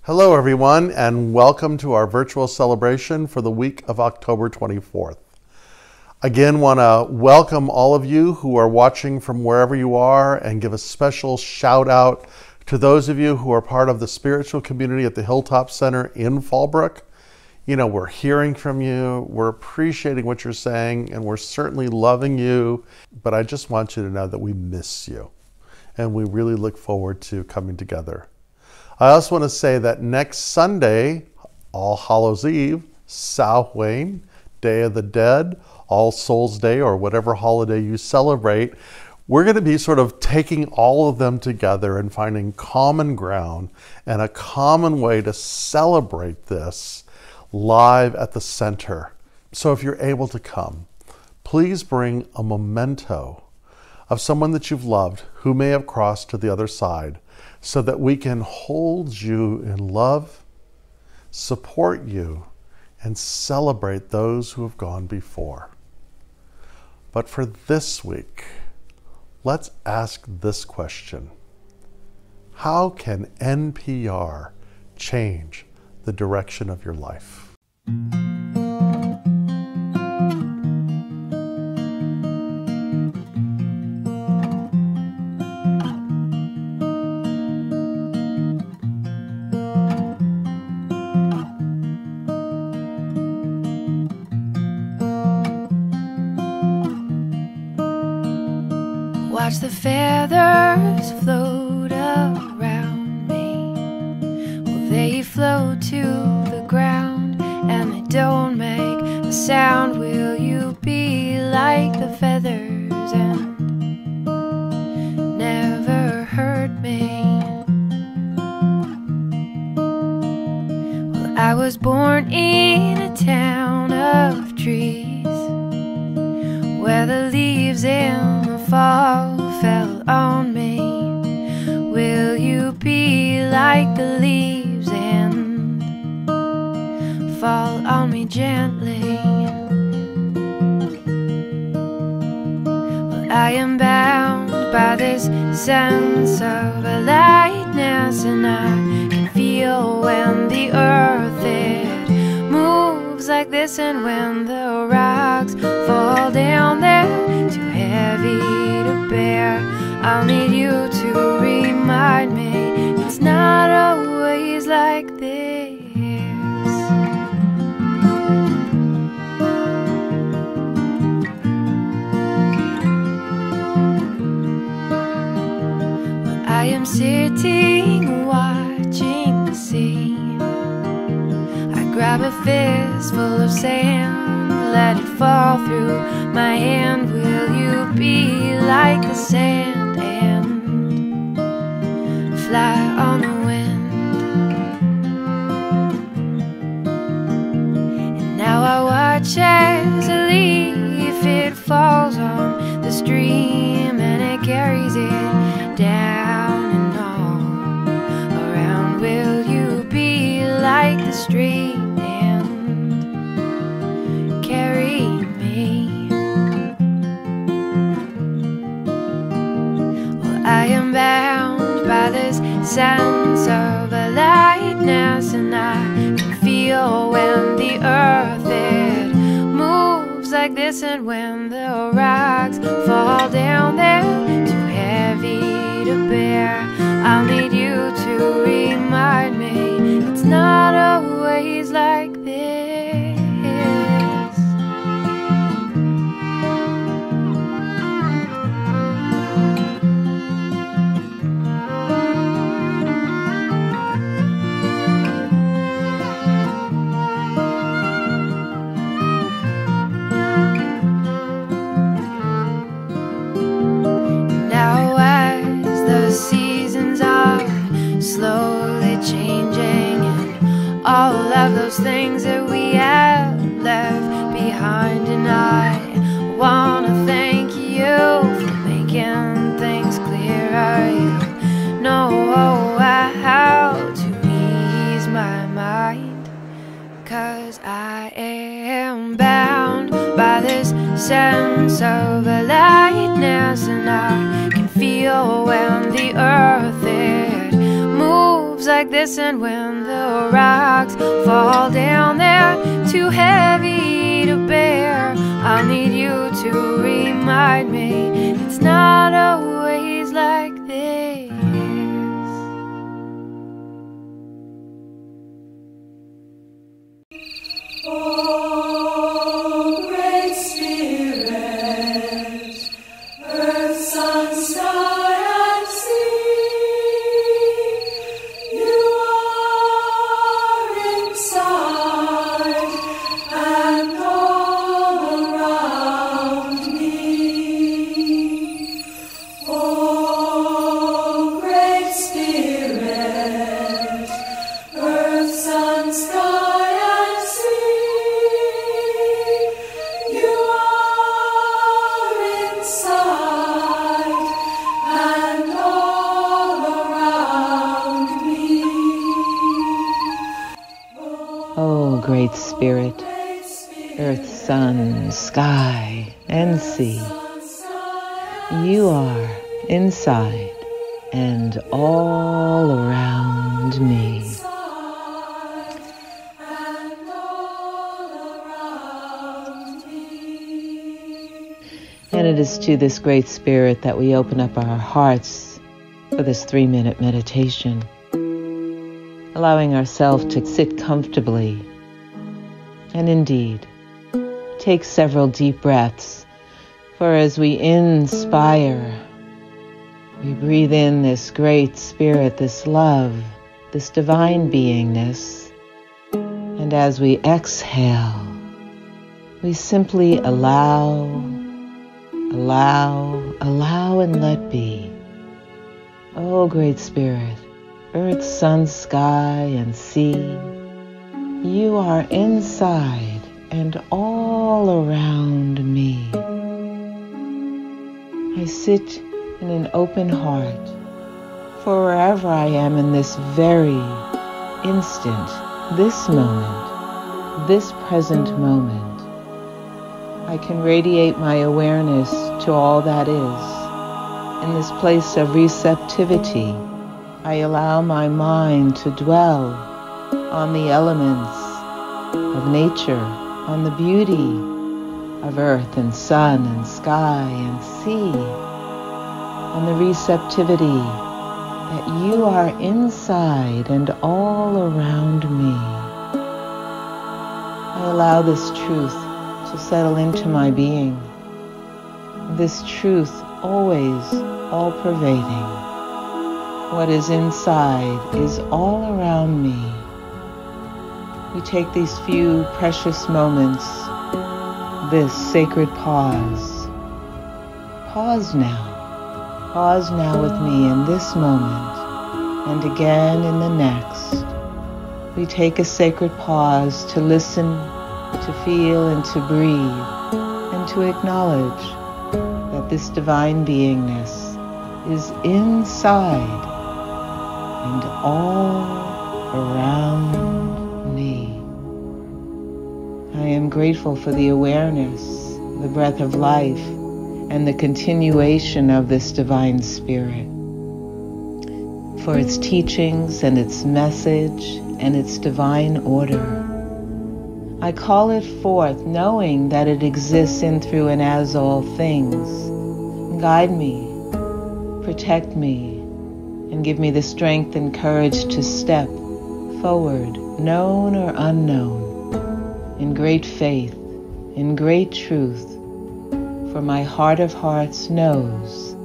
Hello everyone, and welcome to our virtual celebration for the week of October 24th. Again, want to welcome all of you who are watching from wherever you are and give a special shout out to those of you who are part of the spiritual community at the Hilltop Center in Fallbrook. You know, we're hearing from you, we're appreciating what you're saying, and we're certainly loving you, but I just want you to know that we miss you, and we really look forward to coming together. I also want to say that next Sunday, All Hallows Eve, Samhain, Day of the Dead, All Souls Day, or whatever holiday you celebrate, we're going to be sort of taking all of them together and finding common ground and a common way to celebrate this live at the center. So if you're able to come, please bring a memento of someone that you've loved who may have crossed to the other side, so that we can hold you in love, support you, and celebrate those who have gone before. But for this week, let's ask this question: how can NPR change the direction of your life? Watch the feathers float around me. Well, they float to the ground and they don't make a sound. Will you be like the feathers and never hurt me? Well, I was born in a town of trees where the leaves in the fall fell on me. Will you be like the leaves and fall on me gently? Well, I am bound by this sense of lightness, and I can feel when the earth it moves like this, and when the rocks fall down there too heavy to bear. I'll need you to remind me it's not always like this. Well, I am sitting watching the sea. I grab a fistful of sand, let it fall through my hand. Will you be like the sand and fly on the wind? And now I watch as a leaf it falls on the stream, and it carries it down and all around. Will you be like the stream? I am bound by this sense of lightness, and I can feel when the earth it moves like this, and when the rocks fall down there too heavy to bear. I'll need you to remind me it's not always like this. Slowly changing, and all of those things that we have left behind. And I wanna thank you for making things clearer. You know how to ease my mind, 'cause I am bound by this sense of lightness, and I can feel when the earth it moves moves like this, and when the rocks fall down, they're too heavy to bear. I need you to remind me it's not always like this. Oh, great Spirit, earth, sun, sky, and sea, you are inside and all around me. Oh, great Spirit, earth, sun, sky, Great Spirit, earth, sun, sky, and sea, you are inside and all around me. And it is to this Great Spirit that we open up our hearts for this 3-minute meditation, allowing ourselves to sit comfortably. And indeed, take several deep breaths, for as we inspire, we breathe in this Great Spirit, this love, this divine beingness. And as we exhale, we simply allow, and let be. Oh, Great Spirit, earth, sun, sky, and sea, you are inside and all around me. I sit in an open heart, for wherever I am in this very instant, this moment, this present moment, I can radiate my awareness to all that is. In this place of receptivity, I allow my mind to dwell on the elements of nature, on the beauty of earth and sun and sky and sea, on the receptivity that you are inside and all around me. I allow this truth to settle into my being, this truth always all-pervading. What is inside is all around me. We take these few precious moments, this sacred pause. Pause now. Pause now with me in this moment, and again in the next. We take a sacred pause to listen, to feel, and to breathe, and to acknowledge that this divine beingness is inside and all around me. I am grateful for the awareness, the breath of life, and the continuation of this divine spirit, for its teachings and its message and its divine order. I call it forth, knowing that it exists in, through, and as all things. Guide me, protect me, and give me the strength and courage to step forward, known or unknown, in great faith, in great truth, for my heart of hearts knows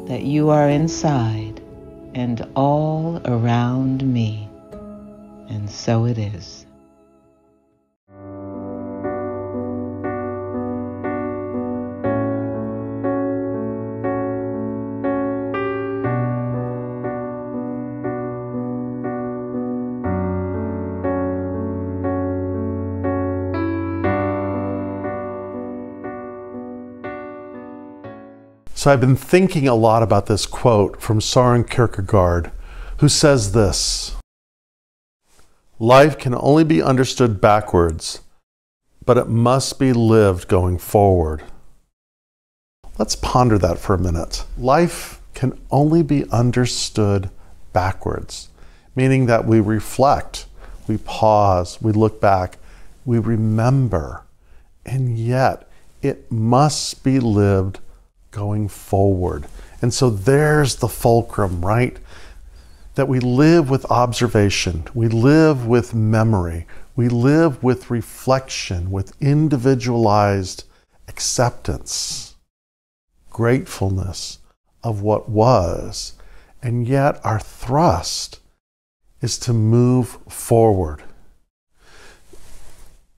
that you are inside and all around me. And so it is. So I've been thinking a lot about this quote from Søren Kierkegaard, who says this: "Life can only be understood backwards, but it must be lived going forward." Let's ponder that for a minute. Life can only be understood backwards, meaning that we reflect, we pause, we look back, we remember, and yet it must be lived going forward. And so there's the fulcrum, right? That we live with observation, we live with memory, we live with reflection, with individualized acceptance, gratefulness of what was, and yet our thrust is to move forward.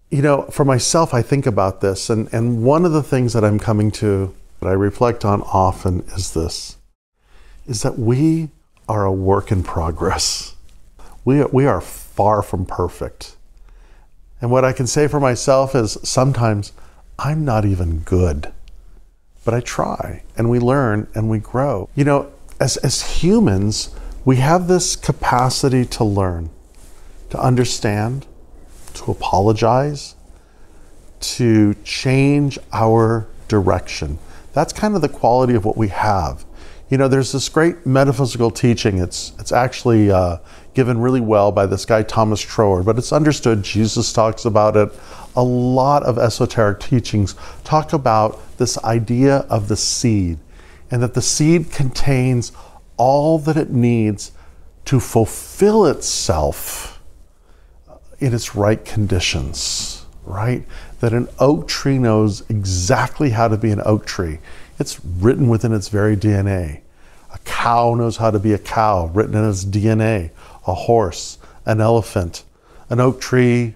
You know, for myself, I think about this, and one of the things that I'm coming to, that I reflect on often is this, is that we are a work in progress. We are far from perfect. And what I can say for myself is sometimes I'm not even good, but I try and we learn and we grow. You know, as humans, we have this capacity to learn, to understand, to apologize, to change our direction. That's kind of the quality of what we have. You know, there's this great metaphysical teaching. It's actually given really well by this guy, Thomas Trower, but it's understood. Jesus talks about it. A lot of esoteric teachings talk about this idea of the seed, and that the seed contains all that it needs to fulfill itself in its right conditions, right? That an oak tree knows exactly how to be an oak tree. It's written within its very DNA. A cow knows how to be a cow, written in its DNA. A horse, an elephant, an oak tree,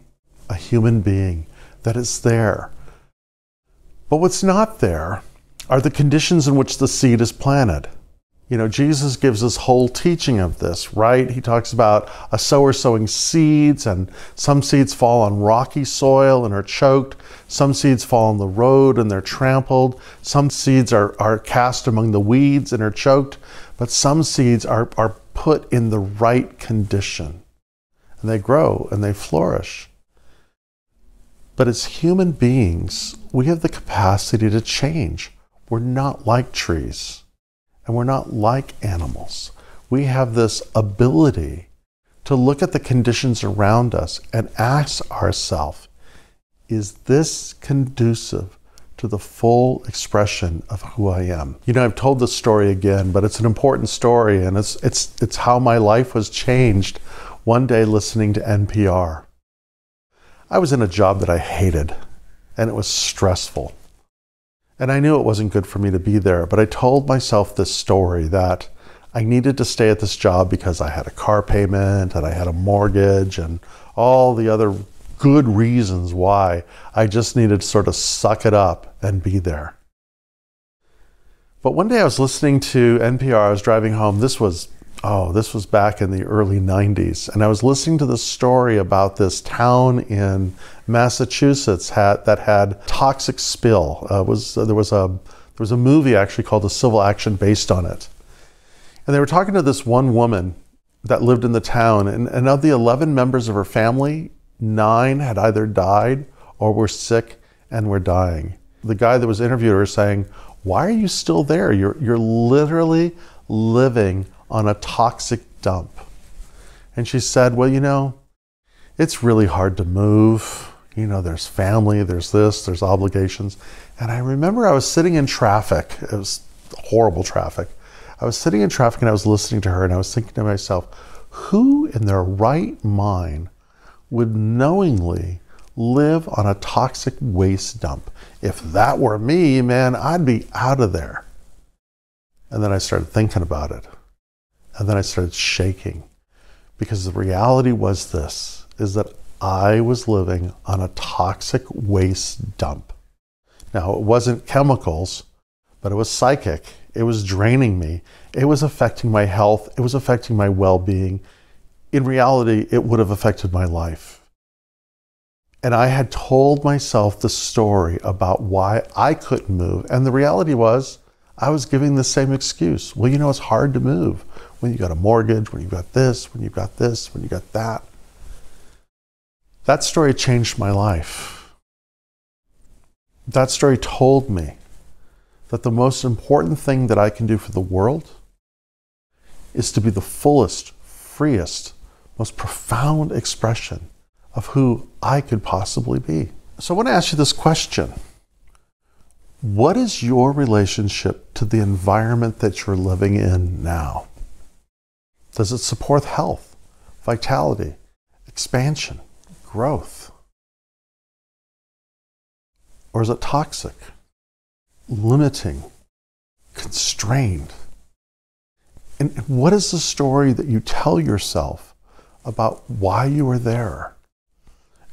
a human being, that is there. But what's not there are the conditions in which the seed is planted. You know, Jesus gives this whole teaching of this, right? He talks about a sower sowing seeds, and some seeds fall on rocky soil and are choked. Some seeds fall on the road and they're trampled. Some seeds are cast among the weeds and are choked. But some seeds are put in the right condition, and they grow and they flourish. But as human beings, we have the capacity to change. We're not like trees. And we're not like animals. We have this ability to look at the conditions around us and ask ourselves, is this conducive to the full expression of who I am? You know, I've told this story again, but it's an important story, and it's how my life was changed one day listening to NPR. I was in a job that I hated, and it was stressful. And I knew it wasn't good for me to be there, but I told myself this story that I needed to stay at this job because I had a car payment and I had a mortgage and all the other good reasons why I just needed to sort of suck it up and be there. But one day I was listening to NPR, I was driving home. This was back in the early 90s. And I was listening to this story about this town in Massachusetts that had toxic spill. There was a movie actually called The Civil Action based on it. And they were talking to this one woman that lived in the town. And of the 11 members of her family, 9 had either died or were sick and were dying. The guy that was interviewing her was saying, "Why are you still there? You're literally living on a toxic dump." And she said, "Well, you know, it's really hard to move. You know, there's family, there's this, there's obligations." And I remember I was sitting in traffic. It was horrible traffic. I was sitting in traffic and I was listening to her, and I was thinking to myself, who in their right mind would knowingly live on a toxic waste dump? If that were me, man, I'd be out of there. And then I started thinking about it. And then I started shaking, because the reality was this, is that I was living on a toxic waste dump. Now, it wasn't chemicals, but it was psychic. It was draining me. It was affecting my health. It was affecting my well-being. In reality, it would have affected my life. And I had told myself the story about why I couldn't move. And the reality was, I was giving the same excuse. Well, you know, it's hard to move when you got a mortgage, when you got this, when you got this, when you got that. That story changed my life. That story told me that the most important thing that I can do for the world is to be the fullest, freest, most profound expression of who I could possibly be. So I want to ask you this question. What is your relationship to the environment that you're living in now? Does it support health, vitality, expansion, growth? Or is it toxic, limiting, constrained? And what is the story that you tell yourself about why you are there?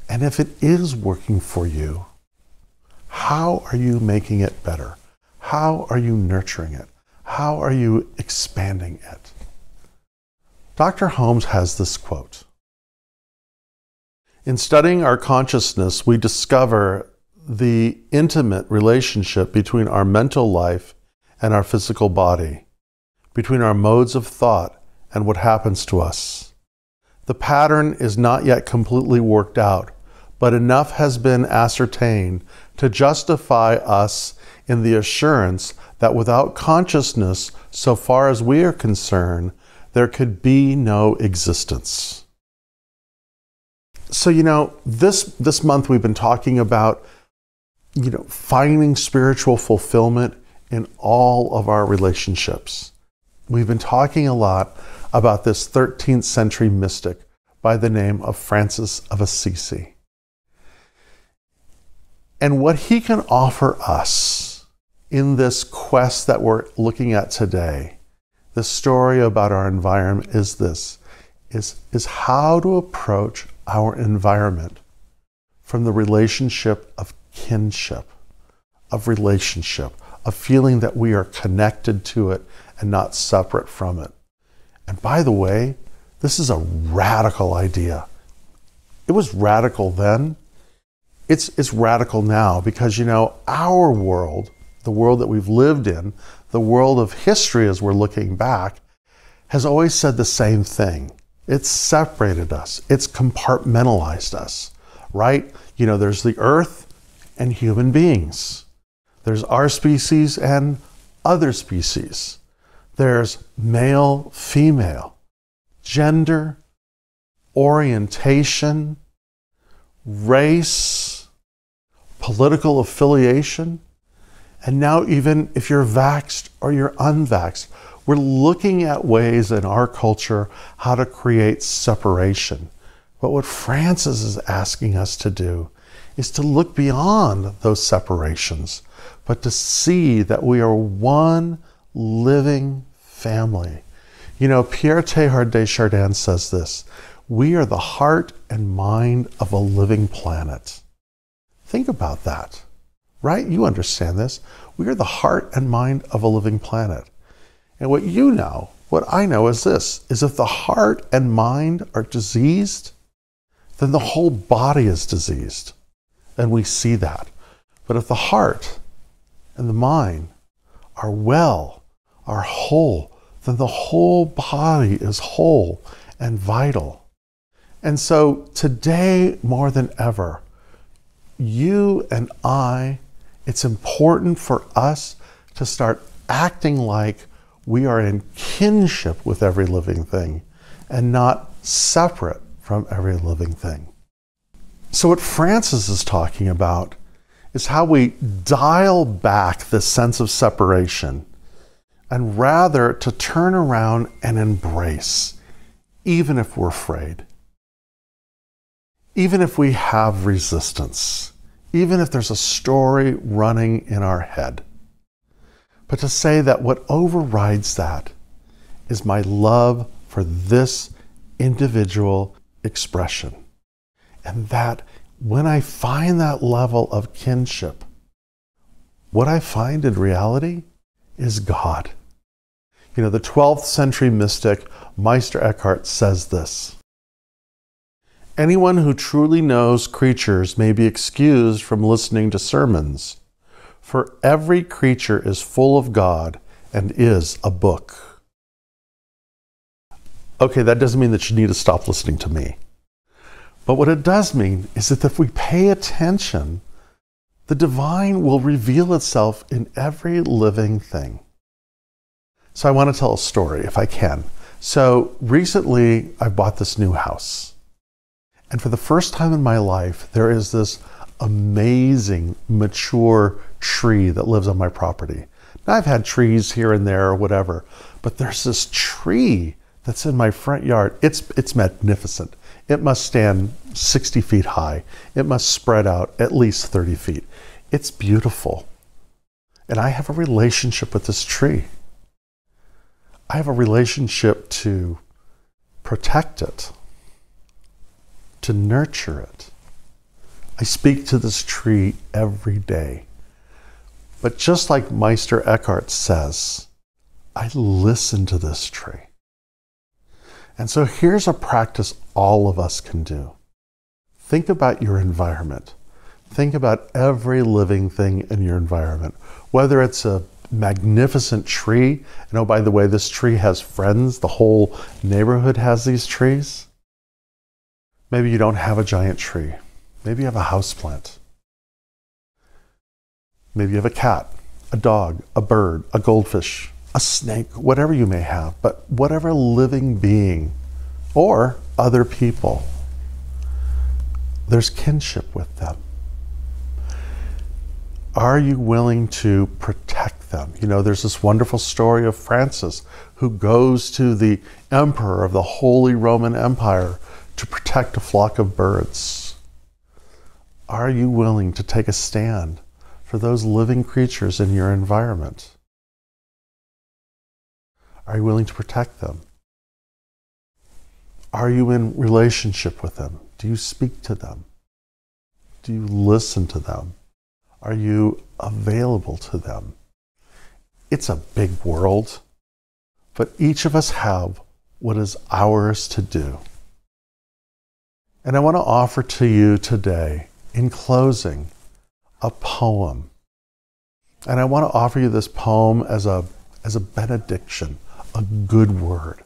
And if it is working for you, how are you making it better? How are you nurturing it? How are you expanding it? Dr. Holmes has this quote. In studying our consciousness, we discover the intimate relationship between our mental life and our physical body, between our modes of thought and what happens to us. The pattern is not yet completely worked out, but enough has been ascertained to justify us in the assurance that without consciousness, so far as we are concerned, there could be no existence. So, this month we've been talking about, finding spiritual fulfillment in all of our relationships. We've been talking a lot about this 13th century mystic by the name of Francis of Assisi. And what he can offer us in this quest that we're looking at today, the story about our environment is this, is how to approach our environment from the relationship of kinship, of relationship, of feeling that we are connected to it and not separate from it. And by the way, this is a radical idea. It was radical then. It's radical now because, our world, the world that we've lived in, the world of history as we're looking back, has always said the same thing. It's separated us. It's compartmentalized us, right? There's the earth and human beings. There's our species and other species. There's male, female, gender, orientation, race, political affiliation, and now even if you're vaxxed or you're unvaxxed, we're looking at ways in our culture how to create separation. But what Francis is asking us to do is to look beyond those separations, but to see that we are one living family. Pierre Teilhard de Chardin says this, we are the heart and mind of a living planet. Think about that, right? You understand this. We are the heart and mind of a living planet. And what I know is this, is if the heart and mind are diseased, then the whole body is diseased. And we see that. But if the heart and the mind are well, are whole, then the whole body is whole and vital. And so today, more than ever, you and I, it's important for us to start acting like we are in kinship with every living thing and not separate from every living thing. So what Francis is talking about is how we dial back this sense of separation and rather to turn around and embrace, even if we're afraid. Even if we have resistance, even if there's a story running in our head. But to say that what overrides that is my love for this individual expression. And that when I find that level of kinship, what I find in reality is God. The 12th century mystic Meister Eckhart says this, anyone who truly knows creatures may be excused from listening to sermons, for every creature is full of God and is a book. Okay, that doesn't mean that you need to stop listening to me. But what it does mean is that if we pay attention, the divine will reveal itself in every living thing. So I want to tell a story, if I can, So recently I bought this new house. And for the first time in my life, there is this amazing, mature tree that lives on my property. Now, I've had trees here and there or whatever, but there's this tree that's in my front yard. It's magnificent. It must stand 60 feet high. It must spread out at least 30 feet. It's beautiful. And I have a relationship with this tree. I have a relationship to protect it, to nurture it. I speak to this tree every day. But just like Meister Eckhart says, I listen to this tree. And so here's a practice all of us can do. Think about your environment. Think about every living thing in your environment, whether it's a magnificent tree, and oh, by the way, this tree has friends. The whole neighborhood has these trees. Maybe you don't have a giant tree. Maybe you have a houseplant. Maybe you have a cat, a dog, a bird, a goldfish, a snake, whatever you may have, but whatever living being or other people, there's kinship with them. Are you willing to protect them? You know, there's this wonderful story of Francis who goes to the emperor of the Holy Roman Empire to protect a flock of birds. Are you willing to take a stand for those living creatures in your environment? Are you willing to protect them? Are you in relationship with them? Do you speak to them? Do you listen to them? Are you available to them? It's a big world, but each of us have what is ours to do. And I want to offer to you today, in closing, a poem. And I want to offer you this poem as a benediction, a good word,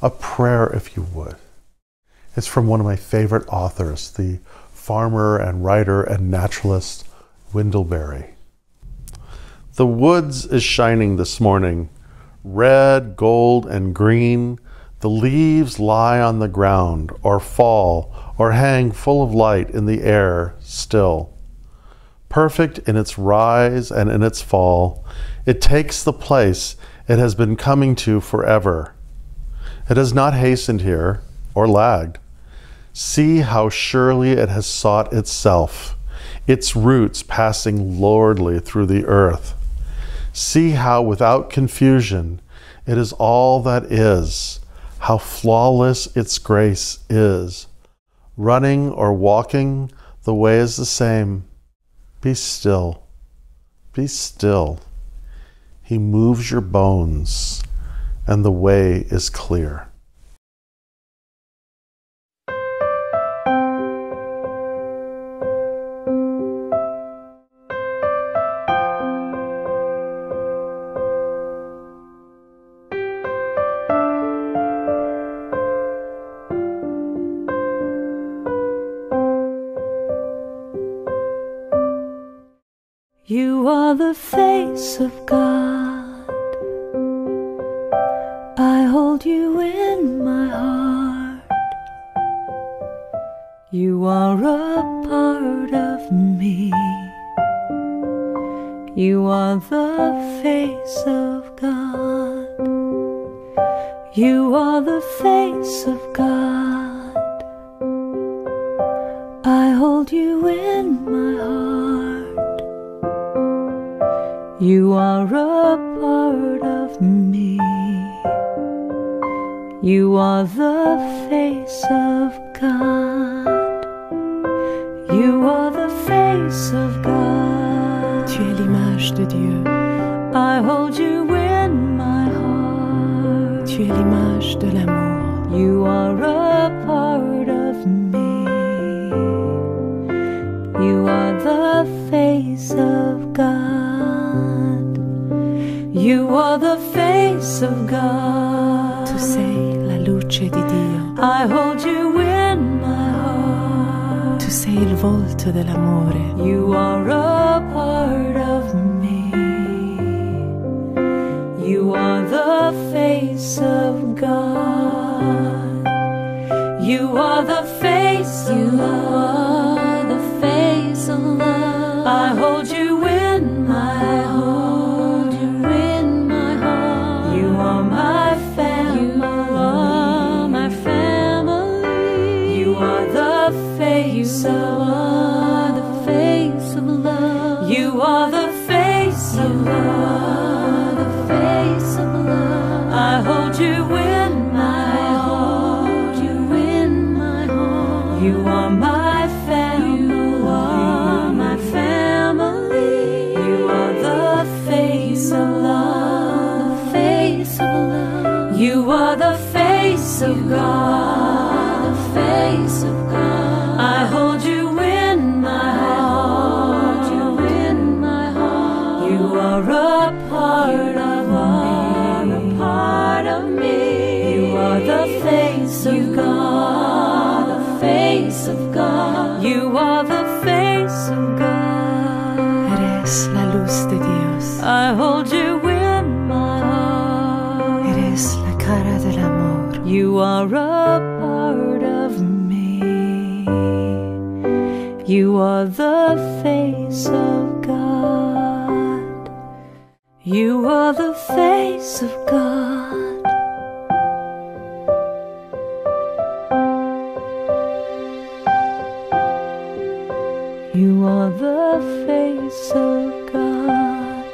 a prayer, if you would. It's from one of my favorite authors, the farmer and writer and naturalist Windleberry. The woods is shining this morning, red, gold, and green. The leaves lie on the ground, or fall, or hang full of light in the air still. Perfect in its rise and in its fall, it takes the place it has been coming to forever. It has not hastened here, or lagged. See how surely it has sought itself, its roots passing lordly through the earth. See how without confusion it is all that is, how flawless its grace is. Running or walking, the way is the same. Be still, be still. He moves your bones, and the way is clear. You are the face of God. I hold you in my heart. You are a part of me. You are the face of God. You are the face of God. I hold you in my heart. You are a part of me. You are the face of God. You are the face of God. Tu es l'image de Dieu. I hold you in my heart. Tu es l'image de l'amour. You are a part of me. You are the face of God. You are the face of God. Tu sei la luce di Dio. I hold you in my heart. Tu sei il volto dell'amore. You are a part of me. You are the face of God. You are the face of love. The face of love. I hold you in my heart. You in my heart. You are my family. You are my family. You are the face of love. The face of love. You are the face of love. The face of love. I hold you in my heart. You in my heart. You are my family. You are my family. You are the face of love. The face of love. You are the face of God. The face of God. I hold you in my heart. You in my heart. You are a part of me. A part of me. You are the face of God. The face of God. You are the face of God. Eres la luz de Dios. I hold you in my heart. Eres la cara del amor. You are a part of me. You are the face of God. You are the face of God. You are the face of God.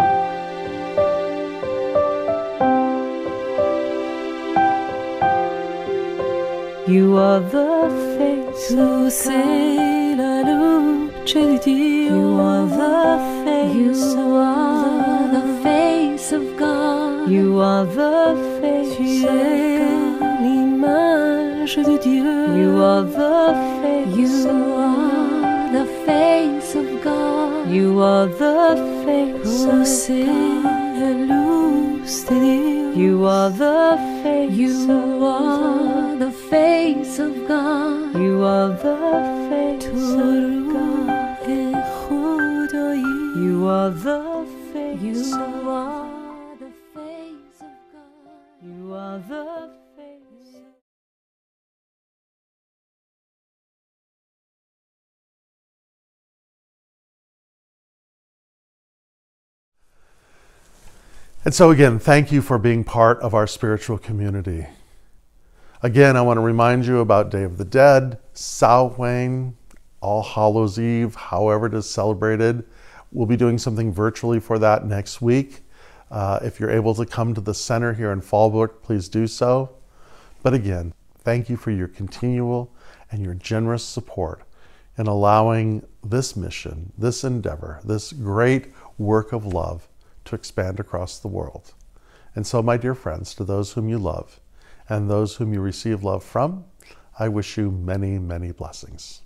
You are the face of God. La luce di Dio. You are the face of God. The face of God. You are the face Tu of es God. l'image de Dieu. You are the face of God. The face of God. You are the face Oh, of c'est God. la luz de Dios. You are the face You of are God. The face of God. You are the face Tu of God. es خدایی. You are the face You of are the face of God. You are the face. And so again, thank you for being part of our spiritual community. Again, I want to remind you about Day of the Dead, Samhain, All Hallows Eve, however it is celebrated. We'll be doing something virtually for that next week. If you're able to come to the center here in Fallbrook, please do so. But again, thank you for your continual and your generous support in allowing this mission, this endeavor, this great work of love to expand across the world. And so, my dear friends, to those whom you love and those whom you receive love from, I wish you many, many blessings.